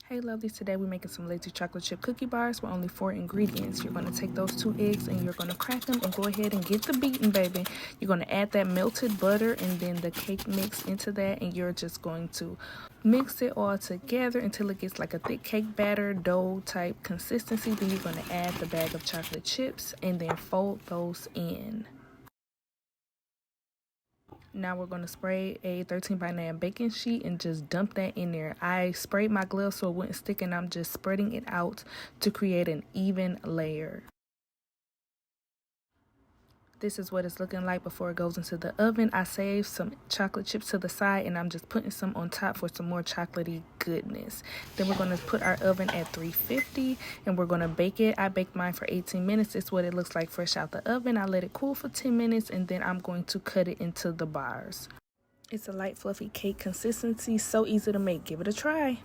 Hey lovelies, today we're making some lazy chocolate chip cookie bars with only 4 ingredients. You're going to take those 2 eggs and you're going to crack them and go ahead and get the beating, baby. You're going to add that melted butter and then the cake mix into that, and you're just going to mix it all together until it gets like a thick cake batter dough type consistency. Then you're going to add the bag of chocolate chips and then fold those in. Now we're going to spray a 13 by 9 baking sheet and just dump that in there. I sprayed my glove so it wouldn't stick, and I'm just spreading it out to create an even layer. This is what it's looking like before it goes into the oven. I saved some chocolate chips to the side and I'm just putting some on top for some more chocolatey goodness. Then we're going to put our oven at 350 and we're going to bake it. I baked mine for 18 minutes. It's what it looks like fresh out the oven. I let it cool for 10 minutes and then I'm going to cut it into the bars. It's a light fluffy cake consistency, so easy to make. Give it a try.